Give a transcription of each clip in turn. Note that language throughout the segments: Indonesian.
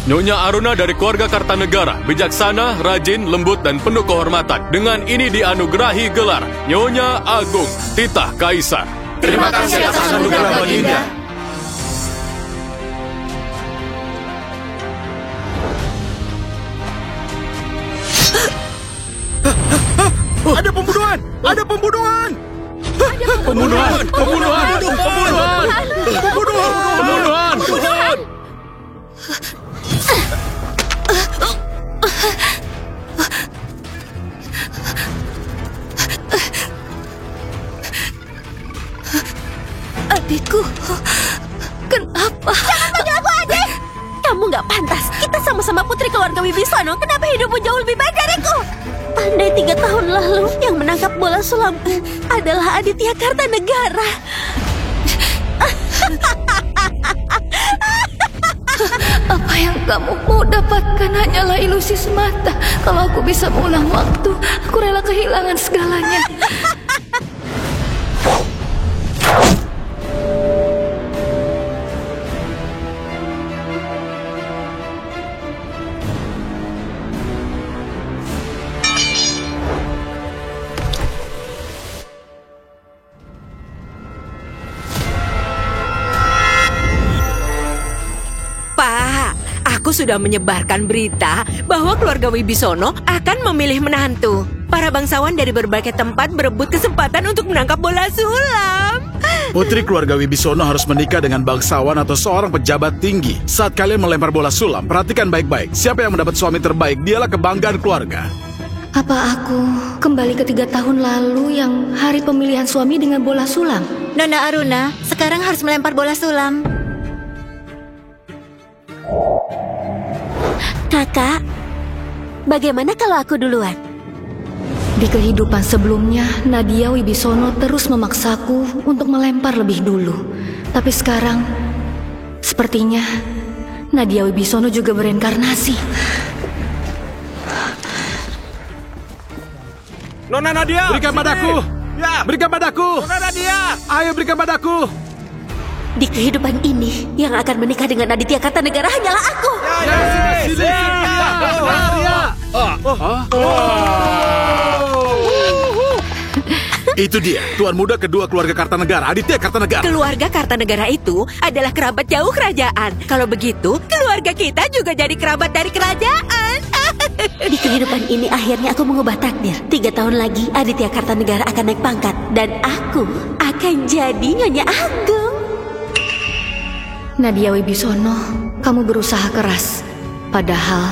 Nyonya Aruna dari keluarga Kartanegara, bijaksana, rajin, lembut, dan penuh kehormatan. Dengan ini dianugerahi gelar Nyonya Agung Titah Kaisar. Terima kasih atas anugerah Baginda. Ada pembunuhan! Ada pembunuhan! Pembunuhan! Pembunuhan! Pembunuhan! Pembunuhan! Pembunuhan! Adikku, kenapa? Jangan panggil aku adik! Kamu nggak pantas. Kita sama-sama putri keluarga Wibisono. Kenapa hidupmu jauh lebih baik dariku? Pandai 3 tahun lalu yang menangkap bola sulamku adalah Aditya Kartanegara. Apa yang kamu mau dapatkan hanyalah ilusi semata. Kalau aku bisa mengulang waktu, aku rela kehilangan segalanya. Aku sudah menyebarkan berita bahwa keluarga Wibisono akan memilih menantu. Para bangsawan dari berbagai tempat berebut kesempatan untuk menangkap bola sulam. Putri keluarga Wibisono harus menikah dengan bangsawan atau seorang pejabat tinggi. Saat kalian melempar bola sulam, perhatikan baik-baik. Siapa yang mendapat suami terbaik, dialah kebanggaan keluarga. Apa aku kembali ke 3 tahun lalu yang hari pemilihan suami dengan bola sulam? Nona Aruna, sekarang harus melempar bola sulam. Kakak, bagaimana kalau aku duluan? Di kehidupan sebelumnya, Nadia Wibisono terus memaksaku untuk melempar lebih dulu. Tapi sekarang, sepertinya Nadia Wibisono juga bereinkarnasi. Nona Nadia, berikan padaku. Ya, berikan padaku. Nona Nadia, ayo berikan padaku. Di kehidupan ini, yang akan menikah dengan Aditya Kartanegara hanyalah aku. Itu dia, tuan muda kedua keluarga Kartanegara, Aditya Kartanegara. Keluarga Kartanegara itu adalah kerabat jauh kerajaan. Kalau begitu, keluarga kita juga jadi kerabat dari kerajaan. Di kehidupan ini akhirnya aku mengubah takdir. 3 tahun lagi Aditya Kartanegara akan naik pangkat. Dan aku akan jadi Nyonya Agung. Nadia Wibisono, kamu berusaha keras. Padahal,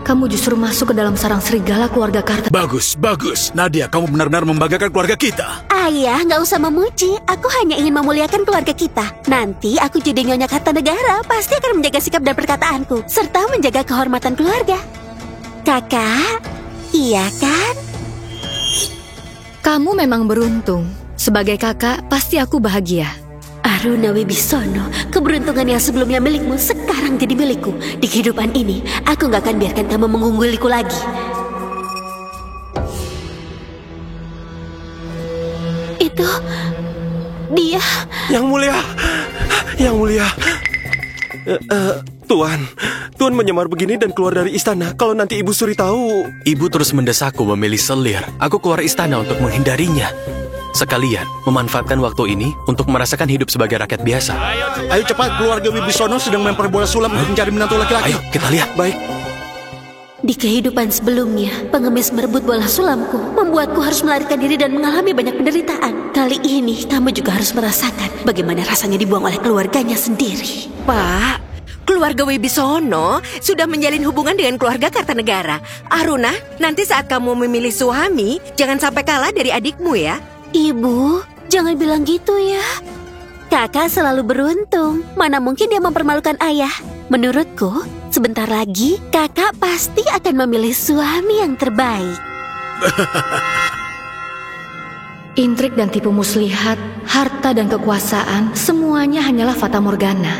kamu justru masuk ke dalam sarang serigala keluarga Karta. Bagus, bagus. Nadia, kamu benar-benar membanggakan keluarga kita. Ayah, nggak usah memuji. Aku hanya ingin memuliakan keluarga kita. Nanti aku jadi Nyonya Kartanegara, pasti akan menjaga sikap dan perkataanku, serta menjaga kehormatan keluarga. Kakak, iya kan? Kamu memang beruntung. Sebagai kakak, pasti aku bahagia. Aruna Wibisono, keberuntungan yang sebelumnya milikmu sekarang jadi milikku. Di kehidupan ini, aku nggak akan biarkan kamu mengungguliku lagi. Itu dia. Yang mulia, yang mulia. Tuan menyamar begini dan keluar dari istana. Kalau nanti Ibu Suri tahu. Ibu terus mendesakku memilih selir. Aku keluar istana untuk menghindarinya. Sekalian memanfaatkan waktu ini untuk merasakan hidup sebagai rakyat biasa. Ayo cepat, keluarga Wibisono sedang melempar bola sulam untuk mencari menantu laki-laki. Ayo kita lihat. Baik. Di kehidupan sebelumnya, pengemis merebut bola sulamku, membuatku harus melarikan diri dan mengalami banyak penderitaan. Kali ini, kamu juga harus merasakan bagaimana rasanya dibuang oleh keluarganya sendiri. Pak, keluarga Wibisono sudah menjalin hubungan dengan keluarga Kartanegara. Aruna, nanti saat kamu memilih suami, jangan sampai kalah dari adikmu ya. Ibu, jangan bilang gitu ya. Kakak selalu beruntung. Mana mungkin dia mempermalukan ayah. Menurutku, sebentar lagi kakak pasti akan memilih suami yang terbaik. Intrik dan tipu muslihat, harta dan kekuasaan, semuanya hanyalah fata morgana.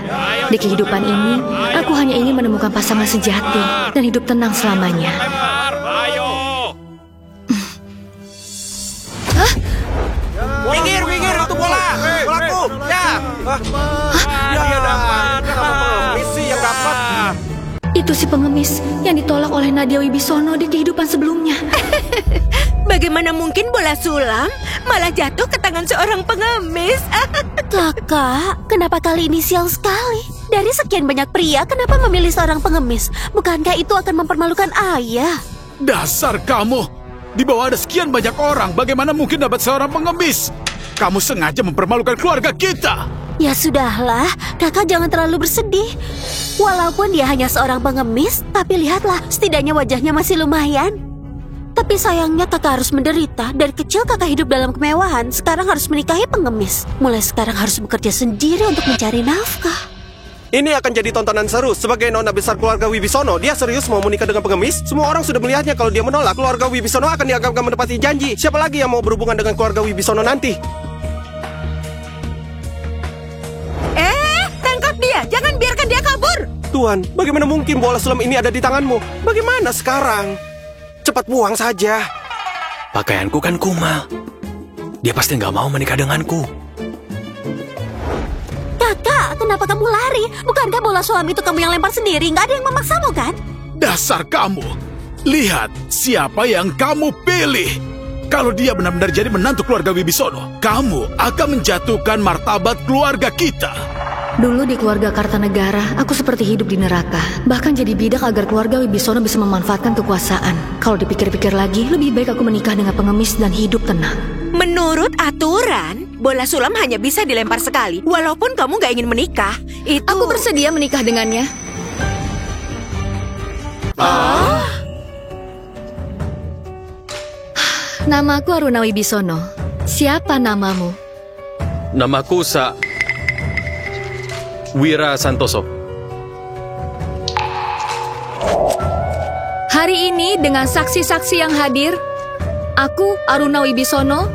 Di kehidupan ini, aku hanya ingin menemukan pasangan sejati dan hidup tenang selamanya. Minggir, itu bola. Bolaku. Ya. Dia dapat. Misi yang dapat. Itu si pengemis yang ditolak oleh Nadia Wibisono di kehidupan sebelumnya. Bagaimana mungkin bola sulam malah jatuh ke tangan seorang pengemis? Kakak, kenapa kali ini sial sekali? Dari sekian banyak pria, kenapa memilih seorang pengemis? Bukankah itu akan mempermalukan ayah? Dasar kamu! Di bawah ada sekian banyak orang, bagaimana mungkin dapat seorang pengemis? Kamu sengaja mempermalukan keluarga kita! Ya sudahlah, kakak jangan terlalu bersedih. Walaupun dia hanya seorang pengemis, tapi lihatlah, setidaknya wajahnya masih lumayan. Tapi sayangnya kakak harus menderita. Dari kecil kakak hidup dalam kemewahan, sekarang harus menikahi pengemis. Mulai sekarang harus bekerja sendiri untuk mencari nafkah. Ini akan jadi tontonan seru. Sebagai nona besar keluarga Wibisono, dia serius mau menikah dengan pengemis. Semua orang sudah melihatnya. Kalau dia menolak, keluarga Wibisono akan dianggap gak menepati janji. Siapa lagi yang mau berhubungan dengan keluarga Wibisono nanti? Tangkap dia! Jangan biarkan dia kabur! Tuan, bagaimana mungkin bola sulam ini ada di tanganmu? Bagaimana sekarang? Cepat buang saja. Pakaianku kan kumal. Dia pasti nggak mau menikah denganku. Kakak, kenapa kamu lari? Bukankah bola sulam itu kamu yang lempar sendiri? Nggak ada yang memaksamu kan? Dasar kamu! Lihat siapa yang kamu pilih! Kalau dia benar-benar jadi menantu keluarga Wibisono, kamu akan menjatuhkan martabat keluarga kita. Dulu di keluarga Kartanegara, aku seperti hidup di neraka. Bahkan jadi bidak agar keluarga Wibisono bisa memanfaatkan kekuasaan. Kalau dipikir-pikir lagi, lebih baik aku menikah dengan pengemis dan hidup tenang. Menurut aturan, bola sulam hanya bisa dilempar sekali. Walaupun kamu gak ingin menikah, itu... Aku bersedia menikah dengannya. Namaku Aruna Wibisono. Siapa namamu? Namaku Wira Santoso. Hari ini dengan saksi-saksi yang hadir, aku Aruna Wibisono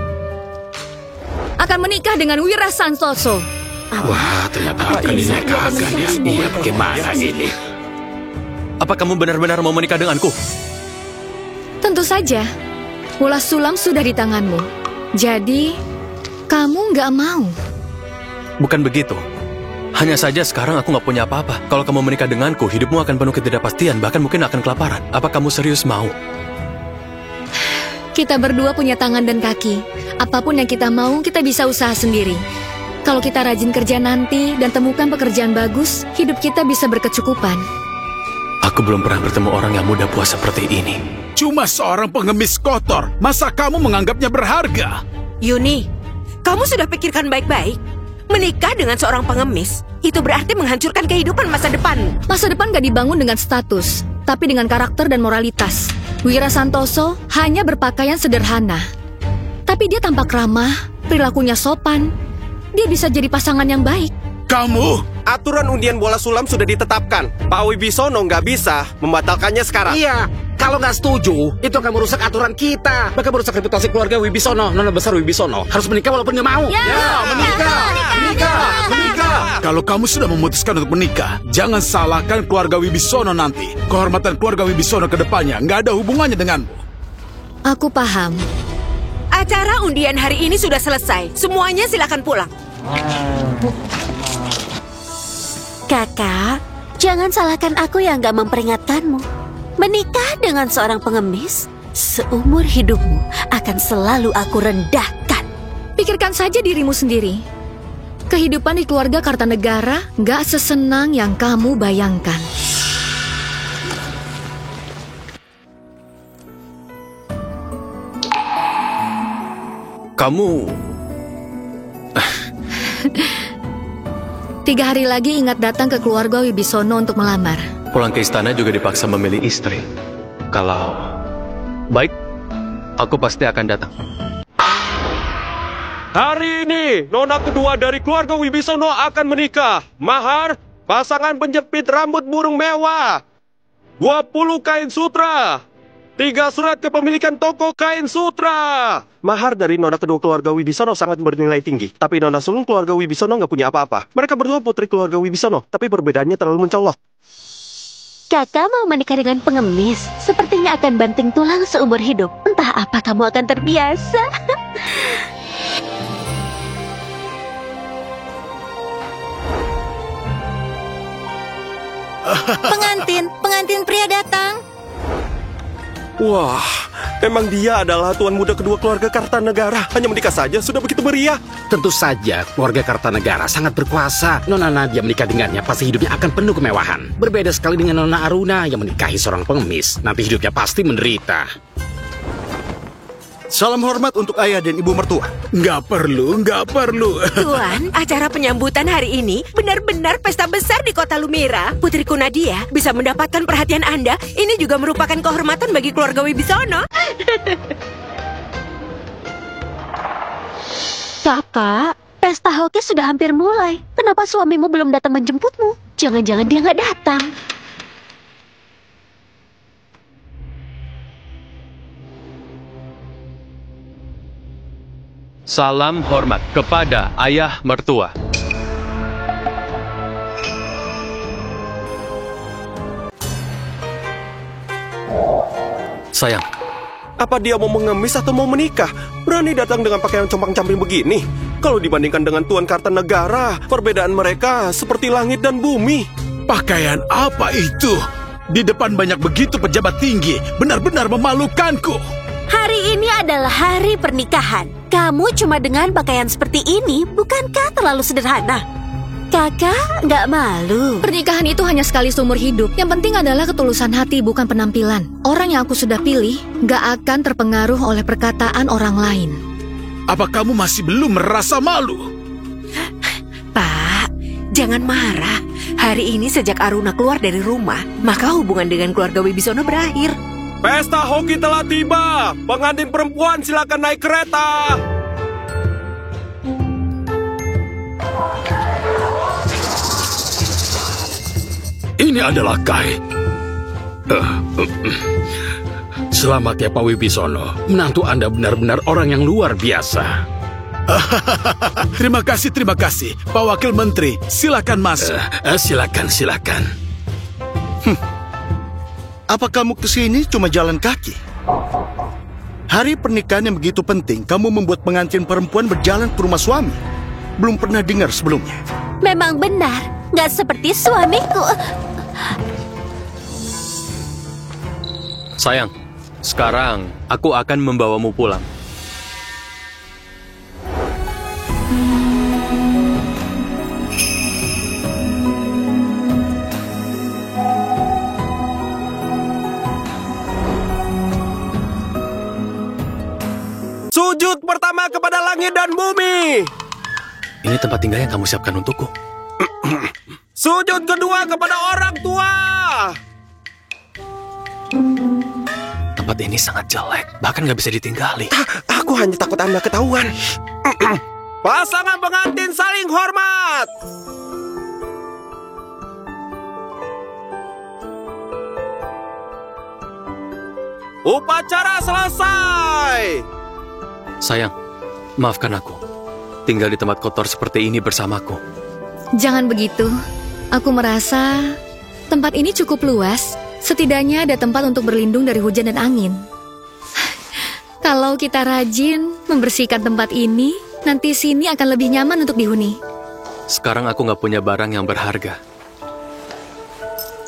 akan menikah dengan Wira Santoso. Wah, ternyata akan dinikahkan ya. Iya, bagaimana ini? Apa kamu benar-benar mau menikah denganku? Tentu saja. Bola sulam sudah di tanganmu. Jadi, kamu nggak mau. Bukan begitu. Hanya saja sekarang aku nggak punya apa-apa. Kalau kamu menikah denganku, hidupmu akan penuh ketidakpastian, bahkan mungkin akan kelaparan. Apa kamu serius mau? Kita berdua punya tangan dan kaki. Apapun yang kita mau, kita bisa usaha sendiri. Kalau kita rajin kerja nanti dan temukan pekerjaan bagus, hidup kita bisa berkecukupan. Aku belum pernah bertemu orang yang mudah puas seperti ini. Cuma seorang pengemis kotor. Masa kamu menganggapnya berharga? Yuni, kamu sudah pikirkan baik-baik? Menikah dengan seorang pengemis, itu berarti menghancurkan kehidupan masa depanmu. Masa depan gak dibangun dengan status, tapi dengan karakter dan moralitas. Wira Santoso hanya berpakaian sederhana. Tapi dia tampak ramah, perilakunya sopan. Dia bisa jadi pasangan yang baik. Kamu? Aturan undian bola sulam sudah ditetapkan. Pak Wibisono nggak bisa membatalkannya sekarang. Iya, kalau nggak setuju, itu akan merusak aturan kita. Bahkan merusak reputasi keluarga Wibisono. Nona besar Wibisono harus menikah walaupun nggak mau. Menikah! Kalau kamu sudah memutuskan untuk menikah, jangan salahkan keluarga Wibisono nanti. Kehormatan keluarga Wibisono ke depannya nggak ada hubungannya denganmu. Aku paham. Acara undian hari ini sudah selesai. Semuanya silakan pulang. Kakak, jangan salahkan aku yang gak memperingatkanmu. Menikah dengan seorang pengemis, seumur hidupmu akan selalu aku rendahkan. Pikirkan saja dirimu sendiri. Kehidupan di keluarga Kartanegara gak sesenang yang kamu bayangkan. Kamu... 3 hari lagi ingat datang ke keluarga Wibisono untuk melamar. Pulang ke istana juga dipaksa memilih istri. Kalau... Baik, aku pasti akan datang. Hari ini, nona kedua dari keluarga Wibisono akan menikah. Mahar, pasangan penjepit rambut burung mewah. 20 kain sutra. 3 surat kepemilikan toko kain sutra. Mahar dari nona kedua keluarga Wibisono sangat bernilai tinggi. Tapi nona sulung keluarga Wibisono nggak punya apa-apa. Mereka berdua putri keluarga Wibisono, tapi perbedaannya terlalu mencolok. Kakak mau menikah dengan pengemis, sepertinya akan banting tulang seumur hidup. Entah apa kamu akan terbiasa. Pengantin pria datang. Wah, memang dia adalah tuan muda kedua keluarga Kartanegara. Hanya menikah saja sudah begitu meriah. Tentu saja, keluarga Kartanegara sangat berkuasa. Nona Nadia menikah dengannya pasti hidupnya akan penuh kemewahan. Berbeda sekali dengan Nona Aruna yang menikahi seorang pengemis. Nanti hidupnya pasti menderita. Salam hormat untuk ayah dan ibu mertua. Nggak perlu. Tuan, acara penyambutan hari ini benar-benar pesta besar di kota Lumira. Putriku Nadia bisa mendapatkan perhatian Anda. Ini juga merupakan kehormatan bagi keluarga Wibisono. Kakak, pesta hoki sudah hampir mulai. Kenapa suamimu belum datang menjemputmu? Jangan-jangan dia nggak datang. Salam hormat kepada ayah mertua. Sayang, Apa dia mau mengemis atau mau menikah? Berani datang dengan pakaian compang-camping begini. Kalau dibandingkan dengan Tuan Kartanegara, perbedaan mereka seperti langit dan bumi. Pakaian apa itu? Di depan banyak begitu pejabat tinggi. Benar-benar memalukanku. Hari ini adalah hari pernikahan. Kamu cuma dengan pakaian seperti ini, bukankah terlalu sederhana? Kakak nggak malu. Pernikahan itu hanya sekali seumur hidup. Yang penting adalah ketulusan hati, bukan penampilan. Orang yang aku sudah pilih nggak akan terpengaruh oleh perkataan orang lain. Apa kamu masih belum merasa malu? Pak, jangan marah. Hari ini sejak Aruna keluar dari rumah, maka hubungan dengan keluarga Wibisono berakhir. Pesta hoki telah tiba. Pengantin perempuan silakan naik kereta. Ini adalah Kai. Selamat ya Pak Wibisono. Menantu Anda benar-benar orang yang luar biasa. Terima kasih. Pak Wakil Menteri, silakan masuk. Silakan. Apa kamu kesini cuma jalan kaki? Hari pernikahan yang begitu penting, kamu membuat pengantin perempuan berjalan ke rumah suami. Belum pernah dengar sebelumnya. Memang benar, nggak seperti suamiku. sayang, sekarang aku akan membawamu pulang. Sujud pertama kepada langit dan bumi. Ini tempat tinggal yang kamu siapkan untukku. Sujud kedua kepada orang tua. Tempat ini sangat jelek, bahkan nggak bisa ditinggali. Aku hanya takut Anda ketahuan. Pasangan pengantin saling hormat. Upacara selesai. Sayang, maafkan aku. Tinggal di tempat kotor seperti ini bersamaku. Jangan begitu. Aku merasa tempat ini cukup luas. Setidaknya ada tempat untuk berlindung dari hujan dan angin. Kalau kita rajin membersihkan tempat ini, nanti sini akan lebih nyaman untuk dihuni. Sekarang aku nggak punya barang yang berharga.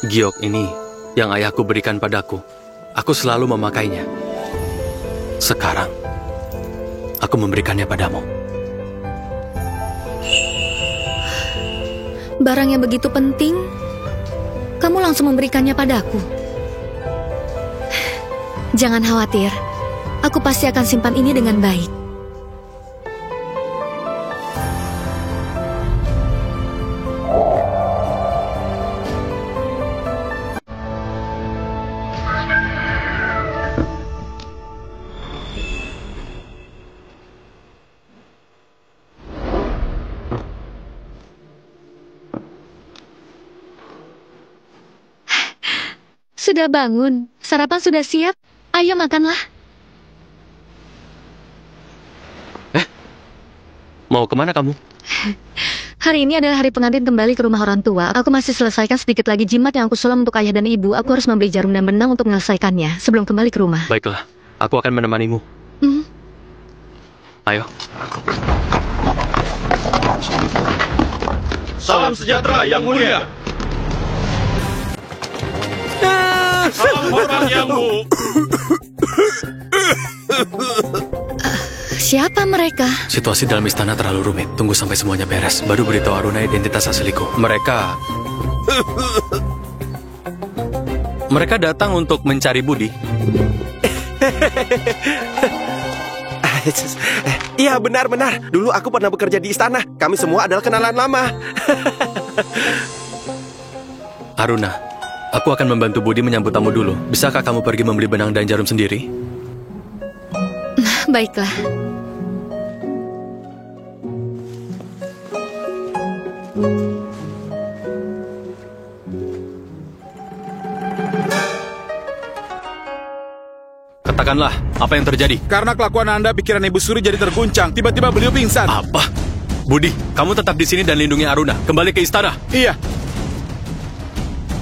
Giok ini yang ayahku berikan padaku. Aku selalu memakainya. Sekarang, aku memberikannya padamu. Barang yang begitu penting, kamu langsung memberikannya padaku. Jangan khawatir, aku pasti akan simpan ini dengan baik. Sudah bangun, sarapan sudah siap. Ayo makanlah. Mau kemana kamu? Hari ini adalah hari pengantin kembali ke rumah orang tua. Aku masih selesaikan sedikit lagi jimat yang aku sulam untuk ayah dan ibu. Aku harus membeli jarum dan benang untuk menyelesaikannya sebelum kembali ke rumah. Baiklah, aku akan menemanimu. Ayo. Salam sejahtera yang mulia. Siapa mereka? Situasi dalam istana terlalu rumit. Tunggu sampai semuanya beres, baru beritahu Aruna identitas asliku. Mereka datang untuk mencari Budi. Iya, benar-benar. Dulu aku pernah bekerja di istana. Kami semua adalah kenalan lama. Aruna, aku akan membantu Budi menyambut tamu dulu. Bisakah kamu pergi membeli benang dan jarum sendiri? Baiklah. Katakanlah, apa yang terjadi? Karena kelakuan Anda, pikiran Ibu Suri jadi terguncang. Tiba-tiba beliau pingsan. Apa? Budi, kamu tetap di sini dan lindungi Aruna. Kembali ke istana. Iya.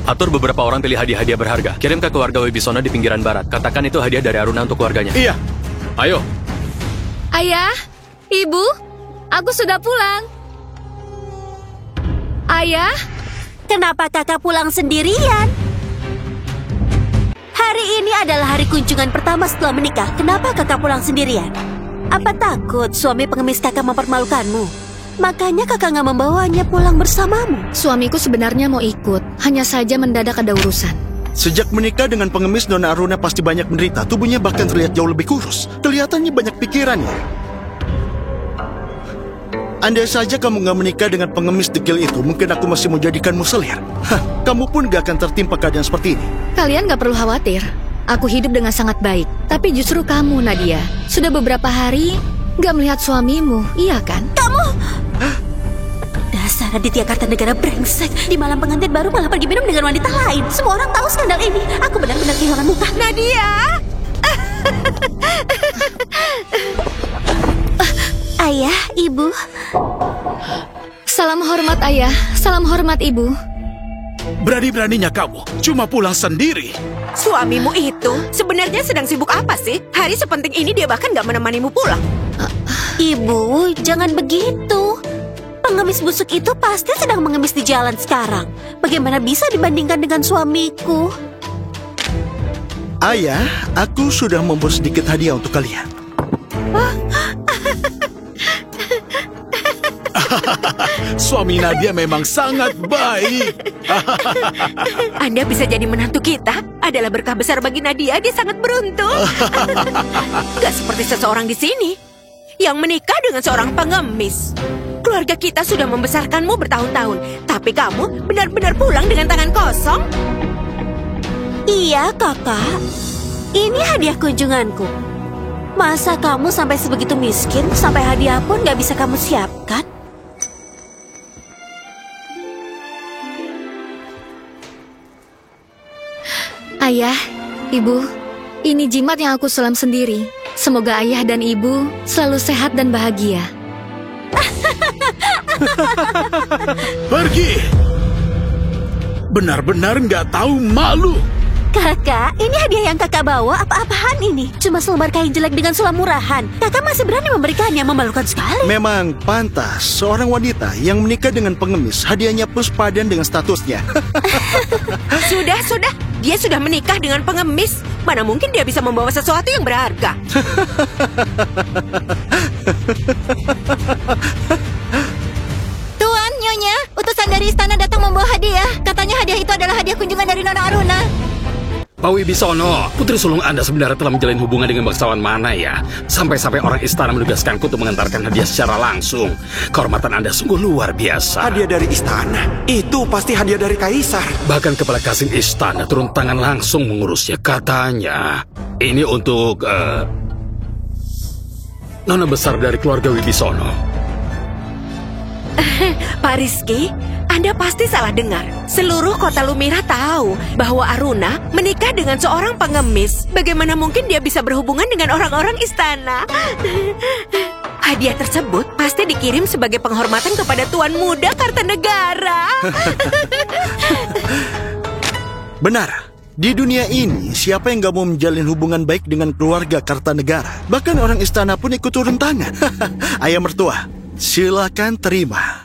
Atur beberapa orang pilih hadiah-hadiah berharga. Kirim ke keluarga Wibisono di pinggiran barat. Katakan itu hadiah dari Aruna untuk keluarganya. Iya. Ayo. Ayah, Ibu, aku sudah pulang. Ayah, Kenapa kakak pulang sendirian? Hari ini adalah hari kunjungan pertama setelah menikah. Kenapa kakak pulang sendirian? Apa takut suami pengemis kakak mempermalukanmu? Makanya kakak nggak membawanya pulang bersamamu. suamiku sebenarnya mau ikut, hanya saja mendadak ada urusan. Sejak menikah dengan pengemis, Nona Aruna pasti banyak menderita. Tubuhnya bahkan terlihat jauh lebih kurus. Kelihatannya banyak pikirannya. Andai saja kamu nggak menikah dengan pengemis degil itu, mungkin aku masih mau jadikanmu selir. Hah, kamu pun gak akan tertimpa keadaan seperti ini. Kalian gak perlu khawatir, aku hidup dengan sangat baik. Tapi justru kamu, Nadia, sudah beberapa hari gak melihat suamimu, iya kan? Kamu! Dasar Aditya Kartanegara brengsek. Di malam pengantin baru malah pergi minum dengan wanita lain. Semua orang tahu skandal ini. Aku benar-benar kehilangan muka. Nadia! Ayah, Ibu. Salam hormat ayah, salam hormat ibu. Berani-beraninya kamu cuma pulang sendiri. Suamimu itu sebenarnya sedang sibuk apa sih? Hari sepenting ini dia bahkan gak menemanimu pulang. Ibu, jangan begitu. Pengemis busuk itu pasti sedang mengemis di jalan sekarang. Bagaimana bisa dibandingkan dengan suamiku? Ayah, aku sudah membawa sedikit hadiah untuk kalian. Suami Nadia memang sangat baik. Anda bisa jadi menantu kita adalah berkah besar bagi Nadia. Dia sangat beruntung. Gak seperti seseorang di sini yang menikah dengan seorang pengemis. Keluarga kita sudah membesarkanmu bertahun-tahun, tapi kamu benar-benar pulang dengan tangan kosong. Iya, kakak. Ini hadiah kunjunganku. Masa kamu sampai sebegitu miskin, sampai hadiah pun gak bisa kamu siapkan? Ayah, ibu, ini jimat yang aku sulam sendiri. Semoga ayah dan ibu selalu sehat dan bahagia. Pergi. Benar-benar nggak tahu malu. Kakak, ini hadiah yang kakak bawa apa-apaan ini? Cuma selembar kain jelek dengan sulam murahan. Kakak masih berani memberikannya, memalukan sekali. Memang pantas seorang wanita yang menikah dengan pengemis, hadiahnya plus padan dengan statusnya. Sudah. Dia sudah menikah dengan pengemis. Mana mungkin dia bisa membawa sesuatu yang berharga. Tuan, Nyonya, utusan dari istana datang membawa hadiah. Katanya hadiah itu adalah hadiah kunjungan dari Nona Aruna. Pak Wibisono, putri sulung Anda sebenarnya telah menjalin hubungan dengan bangsawan mana ya? Sampai-sampai orang istana menugaskanku untuk mengantarkan hadiah secara langsung. Kehormatan Anda sungguh luar biasa. Hadiah dari istana? Itu pasti hadiah dari kaisar. Bahkan kepala kasih istana turun tangan langsung mengurusnya. Katanya, ini untuk nona besar dari keluarga Wibisono. Pak Rizky, Anda pasti salah dengar. Seluruh kota Lumira tahu bahwa Aruna menikah dengan seorang pengemis. Bagaimana mungkin dia bisa berhubungan dengan orang-orang istana? Hadiah tersebut pasti dikirim sebagai penghormatan kepada Tuan Muda Kartanegara. Benar. Di dunia ini, siapa yang gak mau menjalin hubungan baik dengan keluarga Kartanegara? Bahkan orang istana pun ikut turun tangan. Ayah mertua, silakan terima.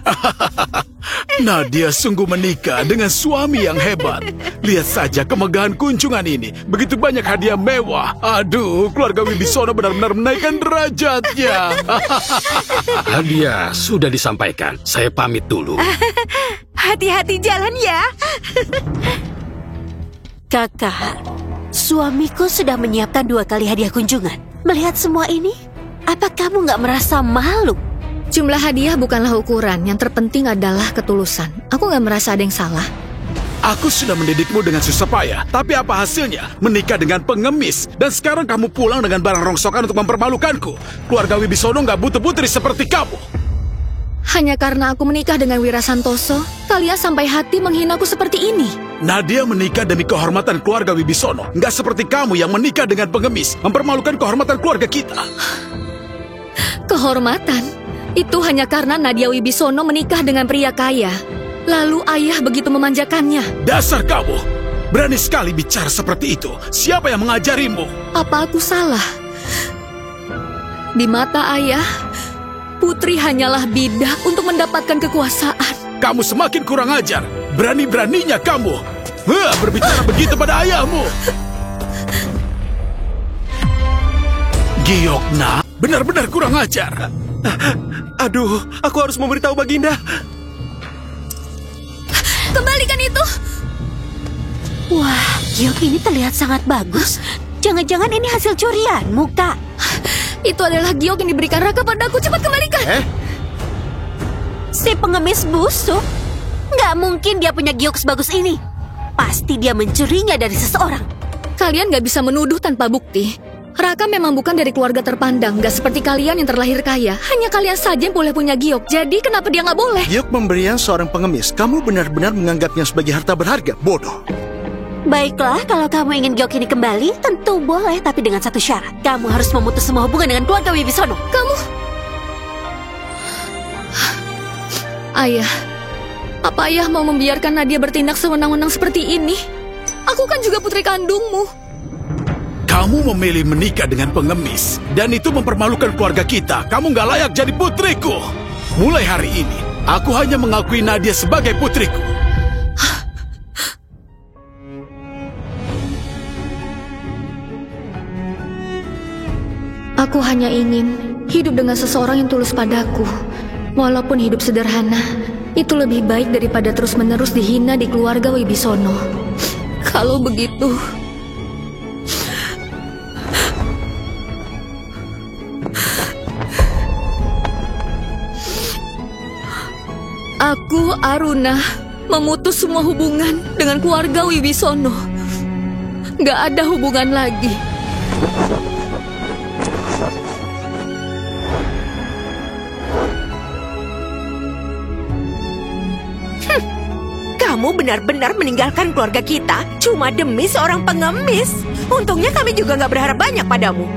Nadia sungguh menikah dengan suami yang hebat. Lihat saja kemegahan kunjungan ini. Begitu banyak hadiah mewah. Aduh, keluarga Wibisono benar-benar menaikkan derajatnya. Hadiah sudah disampaikan. Saya pamit dulu. Hati-hati jalan ya. Kakak, suamiku sudah menyiapkan 2 kali hadiah kunjungan. Melihat semua ini, apa kamu nggak merasa malu? Jumlah hadiah bukanlah ukuran. Yang terpenting adalah ketulusan. Aku nggak merasa ada yang salah. Aku sudah mendidikmu dengan susah payah. Tapi apa hasilnya? Menikah dengan pengemis. Dan sekarang kamu pulang dengan barang rongsokan untuk mempermalukanku. Keluarga Wibisono nggak butuh putri seperti kamu. Hanya karena aku menikah dengan Wira Santoso, kalian sampai hati menghinaku seperti ini. Nadia menikah demi kehormatan keluarga Wibisono. Nggak seperti kamu yang menikah dengan pengemis. Mempermalukan kehormatan keluarga kita. Kehormatan? Itu hanya karena Nadia Wibisono menikah dengan pria kaya. Lalu ayah begitu memanjakannya. Dasar kamu! Berani sekali bicara seperti itu. Siapa yang mengajarimu? Apa aku salah? Di mata ayah, putri hanyalah bidak untuk mendapatkan kekuasaan. Kamu semakin kurang ajar. Berani-beraninya kamu berbicara begitu pada ayahmu. Giokna, benar-benar kurang ajar. Aduh, aku harus memberitahu Baginda. Kembalikan itu! Wah, giok ini terlihat sangat bagus. Jangan-jangan ini hasil curianmu, Kak. Itu adalah giok yang diberikan Raka padaku. Cepat kembalikan! Si pengemis busuk. Nggak mungkin dia punya giok sebagus ini. Pasti dia mencurinya dari seseorang. Kalian nggak bisa menuduh tanpa bukti. Raka memang bukan dari keluarga terpandang, nggak seperti kalian yang terlahir kaya. Hanya kalian saja yang boleh punya giok. Jadi kenapa dia nggak boleh? Giok pemberian seorang pengemis. Kamu benar-benar menganggapnya sebagai harta berharga. Bodoh. Baiklah, kalau kamu ingin giok ini kembali, tentu boleh. Tapi dengan satu syarat. Kamu harus memutus semua hubungan dengan keluarga Wibisono. Kamu... Ayah, apa ayah mau membiarkan Nadia bertindak sewenang-wenang seperti ini? Aku kan juga putri kandungmu. Kamu memilih menikah dengan pengemis. Dan itu mempermalukan keluarga kita. Kamu nggak layak jadi putriku. Mulai hari ini, aku hanya mengakui Nadia sebagai putriku. Aku hanya ingin hidup dengan seseorang yang tulus padaku. Walaupun hidup sederhana, itu lebih baik daripada terus-menerus dihina di keluarga Wibisono. Kalau begitu... Aku, Aruna, memutus semua hubungan dengan keluarga Wibisono. Gak ada hubungan lagi. Kamu benar-benar meninggalkan keluarga kita cuma demi seorang pengemis. Untungnya kami juga gak berharap banyak padamu.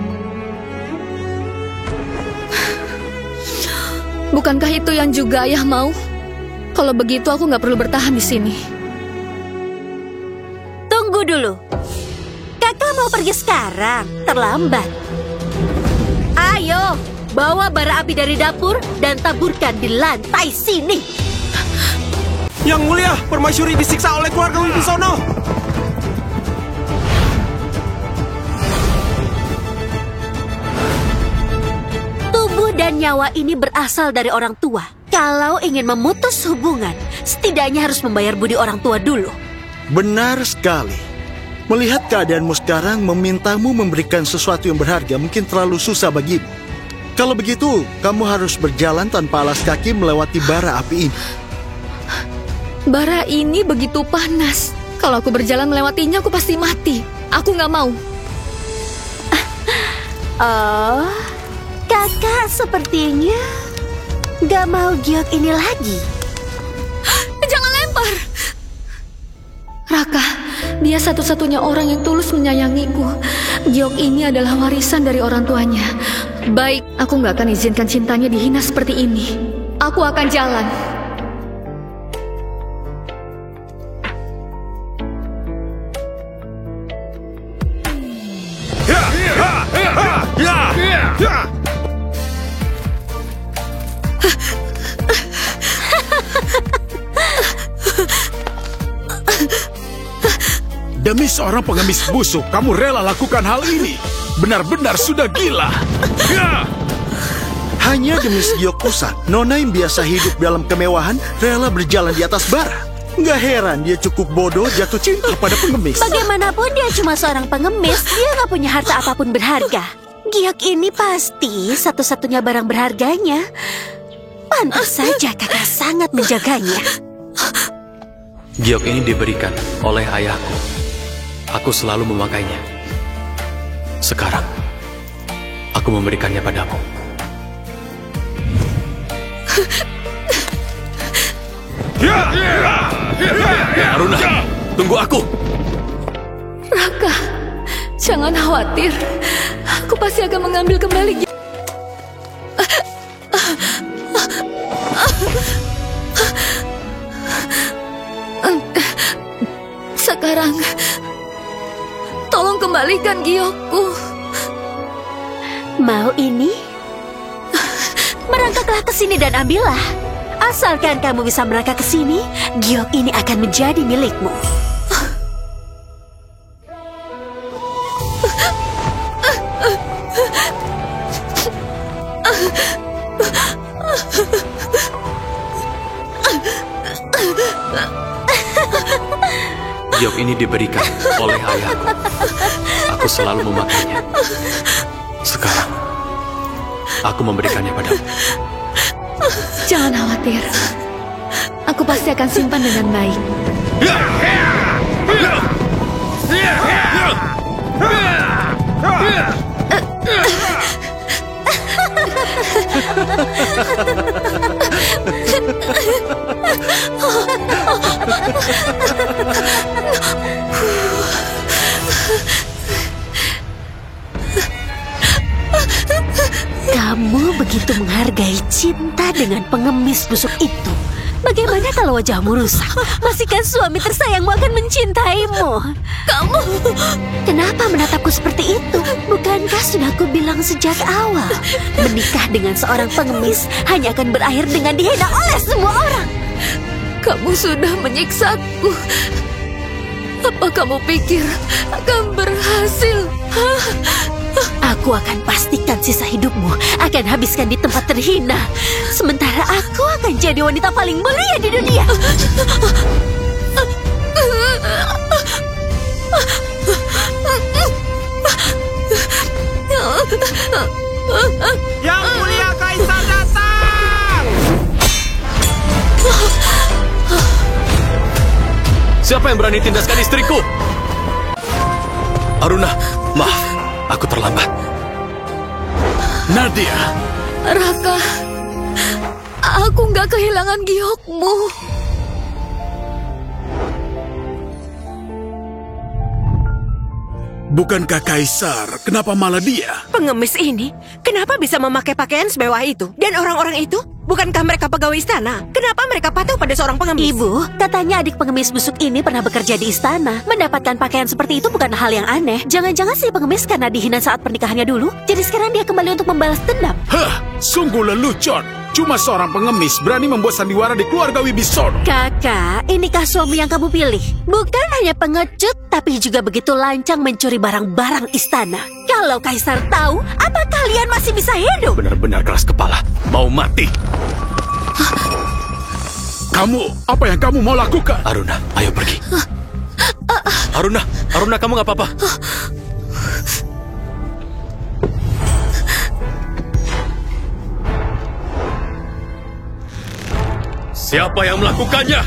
Bukankah itu yang juga ayah mau? Kalau begitu aku nggak perlu bertahan di sini. Tunggu dulu. Kakak mau pergi sekarang? Terlambat. Ayo, bawa bara api dari dapur dan taburkan di lantai sini. Yang mulia, permaisuri disiksa oleh keluarga Wibisono. Tubuh dan nyawa ini berasal dari orang tua. Kalau ingin memutus hubungan, setidaknya harus membayar budi orang tua dulu. Benar sekali. Melihat keadaanmu sekarang, memintamu memberikan sesuatu yang berharga mungkin terlalu susah bagimu. Kalau begitu, kamu harus berjalan tanpa alas kaki melewati bara api ini. Bara ini begitu panas. Kalau aku berjalan melewatinya, aku pasti mati. Aku nggak mau. Oh, kakak sepertinya gak mau giok ini lagi. Jangan lempar. Raka, dia satu-satunya orang yang tulus menyayangiku. Giok ini adalah warisan dari orang tuanya. Baik, aku gak akan izinkan cintanya dihina seperti ini. Aku akan jalan. Demi seorang pengemis busuk, kamu rela lakukan hal ini. Benar-benar sudah gila. Ya! Hanya demi segiok pusat, Nona yang biasa hidup dalam kemewahan rela berjalan di atas bara. Nggak heran dia cukup bodoh jatuh cinta pada pengemis. Bagaimanapun dia cuma seorang pengemis, dia nggak punya harta apapun berharga. Giok ini pasti satu-satunya barang berharganya. Pantas saja kakak sangat menjaganya. Giok ini diberikan oleh ayahku. Aku selalu memakainya. Sekarang, aku memberikannya padamu. Aruna, tunggu aku. Raka, jangan khawatir. Aku pasti akan mengambil kembali. Sekarang, tolong kembalikan giokku. Mau ini? Merangkaklah ke sini dan ambillah. Asalkan kamu bisa merangkak ke sini, giok ini akan menjadi milikmu. Giok ini diberikan oleh ayahku. Aku selalu memakainya. Sekarang, aku memberikannya padamu. Jangan khawatir. Aku pasti akan simpan dengan baik. Kamu begitu menghargai cinta dengan pengemis busuk itu. Bagaimana kalau wajahmu rusak? Pastikan suami tersayangmu akan mencintaimu. Kamu kenapa menatapku seperti itu? Bukankah sudah aku bilang sejak awal, menikah dengan seorang pengemis hanya akan berakhir dengan dihina oleh semua orang? Kamu sudah menyiksaku. Apa kamu pikir akan berhasil? Aku akan pastikan sisa hidupmu akan habiskan di tempat terhina. Sementara aku akan jadi wanita paling mulia di dunia. Yang mulia Kaisar datang! Siapa yang berani tindaskan istriku? Aruna, maaf, aku terlambat. Nadia, Raka, aku nggak kehilangan giokmu. bukankah Kaisar? Kenapa malah dia? Pengemis ini, kenapa bisa memakai pakaian semewah itu? Dan orang-orang itu, bukankah mereka pegawai istana? Kenapa mereka patuh pada seorang pengemis? Ibu, katanya adik pengemis busuk ini pernah bekerja di istana. Mendapatkan pakaian seperti itu bukan hal yang aneh. Jangan-jangan si pengemis karena dihina saat pernikahannya dulu, jadi sekarang dia kembali untuk membalas dendam. Hah, sungguh lelucon. Cuma seorang pengemis berani membuat sandiwara di keluarga Wibisono. Kakak, inikah suami yang kamu pilih? Bukan hanya pengecut, tapi juga begitu lancang mencuri barang-barang istana. Kalau Kaisar tahu, apa kalian masih bisa hidup? Benar-benar keras kepala. Mau mati. Kamu, apa yang kamu mau lakukan? Aruna, ayo pergi. Aruna, kamu nggak apa-apa? Siapa yang melakukannya?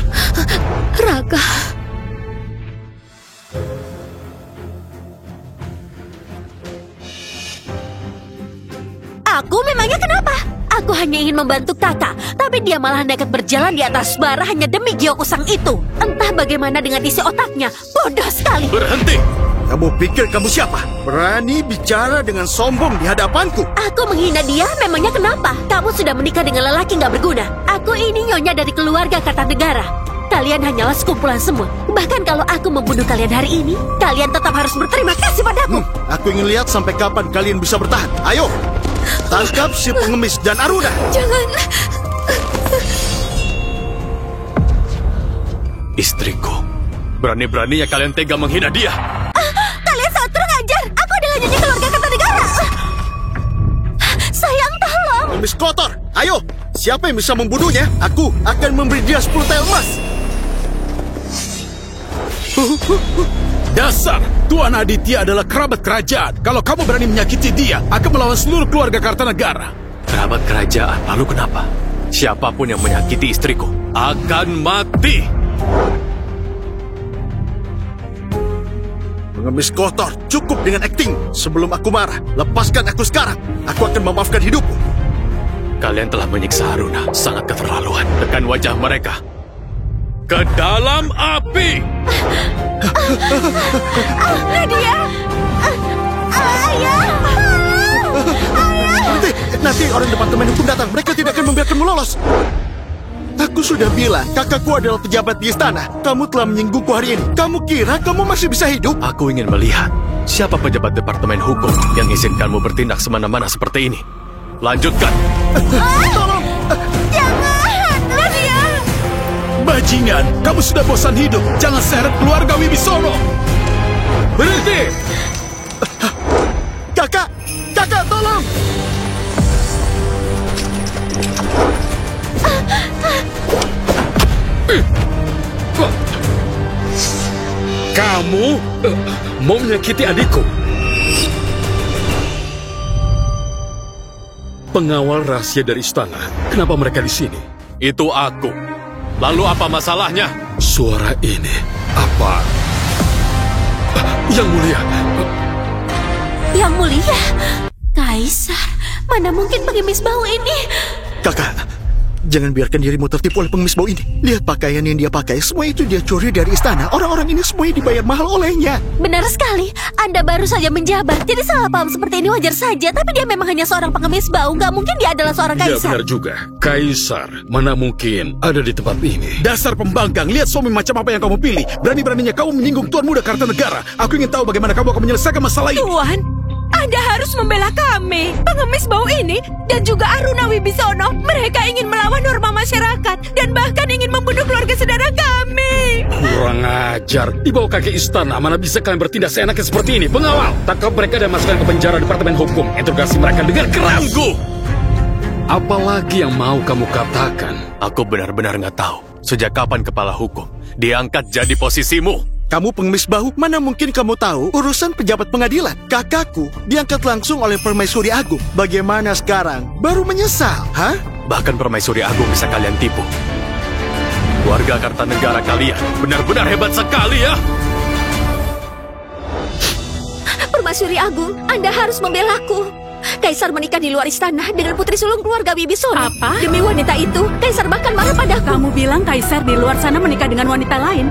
Raka. Aku memangnya kenapa? Aku hanya ingin membantu kakak, tapi dia malah nekat berjalan di atas bara hanya demi giok usang itu. Entah bagaimana dengan isi otaknya, bodoh sekali. Berhenti! Kamu pikir kamu siapa? Berani bicara dengan sombong di hadapanku? Aku menghina dia, memangnya kenapa? Kamu sudah menikah dengan lelaki nggak berguna. Aku ini nyonya dari keluarga Kartanegara. Kalian hanyalah sekumpulan semua. Bahkan kalau aku membunuh kalian hari ini, kalian tetap harus berterima kasih padaku. Aku ingin lihat sampai kapan kalian bisa bertahan. Ayo, tangkap si pengemis dan Aruna. Jangan. Istriku, Berani-beraninya kalian tega menghina dia. Kalian sangat kurang ajar. Aku adalah nyonya keluarga Kertanegara. Sayang, tolong. Pengemis kotor, ayo. Siapa yang bisa membunuhnya? Aku akan memberi dia 10 tel emas. Dasar, Tuan Aditya adalah kerabat kerajaan. Kalau kamu berani menyakiti dia, akan melawan seluruh keluarga Kartanegara. Kerabat kerajaan, lalu kenapa? Siapapun yang menyakiti istriku akan mati. Pengemis kotor, cukup dengan akting. Sebelum aku marah, lepaskan aku sekarang. Aku akan memaafkan hidupmu. Kalian telah menyiksa Aruna, sangat keterlaluan. Tekan wajah mereka ke dalam api. Nadia! Ayah! Nanti orang departemen hukum datang. Mereka tidak akan membiarkanmu lolos. Aku sudah bilang, kakakku adalah pejabat di istana. Kamu telah menyinggungku hari ini. Kamu kira kamu masih bisa hidup? Aku ingin melihat siapa pejabat departemen hukum yang izinkanmu bertindak semena-mana seperti ini. Lanjutkan. Tolong! Jangan! Nadia! Bajingan, kamu sudah bosan hidup. Jangan seret keluarga Wibisono. Berhenti! Kakak! Kakak, tolong! Kamu mau menyakiti adikku? Pengawal rahasia dari istana. Kenapa mereka di sini? Itu aku. Lalu apa masalahnya? Suara ini apa? Yang mulia. Yang mulia? Kaisar, mana mungkin pengemis bau ini? Kakak, jangan biarkan dirimu tertipu oleh pengemis bau ini. Lihat pakaian yang dia pakai, semua itu dia curi dari istana. Orang-orang ini semuanya dibayar mahal olehnya. Benar sekali, Anda baru saja menjabat. Jadi salah paham seperti ini wajar saja. Tapi dia memang hanya seorang pengemis bau. Gak mungkin dia adalah seorang Ya kaisar. benar juga. Kaisar, mana mungkin ada di tempat ini? Dasar pembangkang, lihat suami macam apa yang kamu pilih. Berani-beraninya kamu menyinggung Tuan Muda Kartanegara. Aku ingin tahu bagaimana kamu akan menyelesaikan masalah ini. Tuan, Anda harus membela kami. Pengemis bau ini dan juga Aruna Wibisono. Mereka ingin melawan norma masyarakat dan bahkan ingin membunuh keluarga saudara kami. Kurang ajar. Di bawah kaki istana, mana bisa kalian bertindak seenaknya seperti ini? Pengawal, tangkap mereka dan masukkan ke penjara departemen hukum. Interogasi mereka dengan keras. Tunggu! Apalagi yang mau kamu katakan? Aku benar-benar nggak tahu sejak kapan kepala hukum diangkat jadi posisimu. Kamu pengemis bahu, mana mungkin kamu tahu urusan pejabat pengadilan? Kakakku diangkat langsung oleh Permaisuri Agung. Bagaimana sekarang? Baru menyesal, hah? Bahkan Permaisuri Agung bisa kalian tipu. Warga Kartanegara kalian benar-benar hebat sekali ya. Permaisuri Agung, Anda harus membelaku. Kaisar menikah di luar istana dengan putri sulung keluarga Wibisono. Apa? Demi wanita itu, Kaisar bahkan marah padaku. Kamu bilang Kaisar di luar sana menikah dengan wanita lain?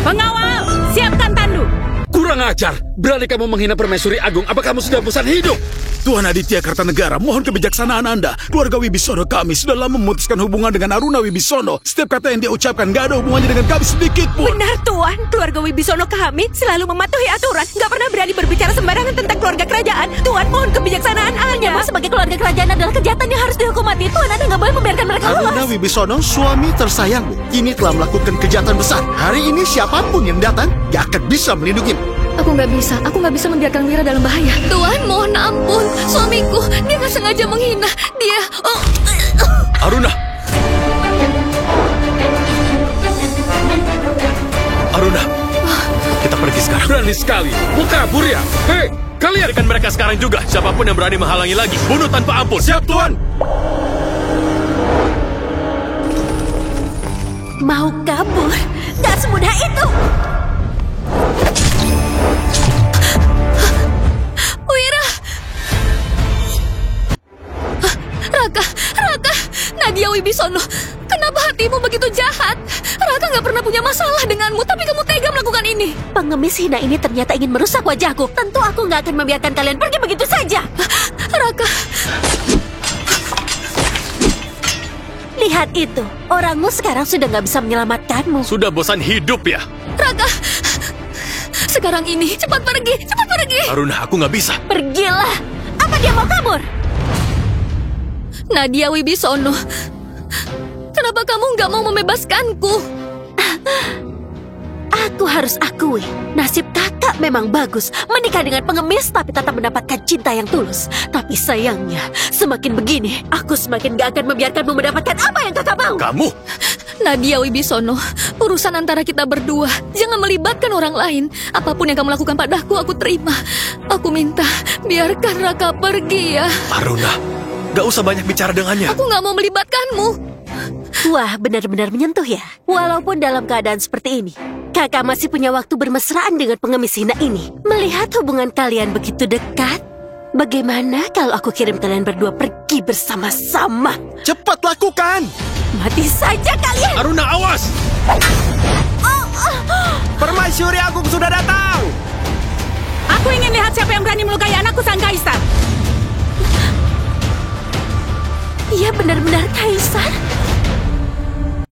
Pengawal, siapkan tandu. Kurang ajar. Berani kamu menghina Permaisuri Agung. Apa kamu sudah bosan hidup? Tuan Aditya Kartanegara, mohon kebijaksanaan Anda. Keluarga Wibisono kami sudah lama memutuskan hubungan dengan Aruna Wibisono. Setiap kata yang dia ucapkan gak ada hubungannya dengan kami sedikit pun. Benar, Tuan. Keluarga Wibisono kami selalu mematuhi aturan. Gak pernah berani berbicara sembarangan tentang keluarga kerajaan. Tuan, mohon kebijaksanaan Anda. Namun sebagai keluarga kerajaan adalah kejahatan yang harus dihukum mati. Tuan, Anda nggak boleh membiarkan mereka Aruna lolos. Wibisono, suami tersayangmu, kini telah melakukan kejahatan besar. Hari ini siapapun yang datang, gak akan bisa melindungimu. Aku nggak bisa membiarkan Wira dalam bahaya. Tuan, mohon ampun. Suamiku, dia nggak sengaja menghina. Dia... Aruna! Aruna! Kita pergi sekarang. Berani sekali. Mau kabur ya? Hei, kalian! Biarkan mereka sekarang juga. Siapapun yang berani menghalangi lagi, bunuh tanpa ampun. Siap, Tuan! Mau kabur? Gak semudah itu. Wira! Raka! Nadia Wibisono, kenapa hatimu begitu jahat? Raka nggak pernah punya masalah denganmu, tapi kamu tega melakukan ini. Pengemis hina ini ternyata ingin merusak wajahku. Tentu aku nggak akan membiarkan kalian pergi begitu saja. Raka! Lihat itu, orangmu sekarang sudah nggak bisa menyelamatkanmu. Sudah bosan hidup ya? Raka! Sekarang ini, cepat pergi! Aruna, aku nggak bisa. Pergilah. Apa dia mau kabur? Nadia Wibisono, kenapa kamu nggak mau membebaskanku? Aku harus akui, nasib kakak memang bagus. Menikah dengan pengemis tapi tetap mendapatkan cinta yang tulus. Tapi sayangnya, semakin begini, aku semakin gak akan membiarkanmu mendapatkan apa yang kakak mau. Kamu? Nadia Wibisono, urusan antara kita berdua. Jangan melibatkan orang lain. Apapun yang kamu lakukan padaku, aku terima. Aku minta, biarkan Raka pergi ya. Aruna, gak usah banyak bicara dengannya. Aku gak mau melibatkanmu. Wah, benar-benar menyentuh ya. Walaupun dalam keadaan seperti ini, kakak masih punya waktu bermesraan dengan pengemis hina ini. Melihat hubungan kalian begitu dekat, bagaimana kalau aku kirim kalian berdua pergi bersama-sama? Cepat lakukan! Mati saja kalian! Aruna, awas! Permaisuri Agung sudah datang. Aku ingin lihat siapa yang berani melukai anakku sang kaisar. Ia benar-benar kaisar?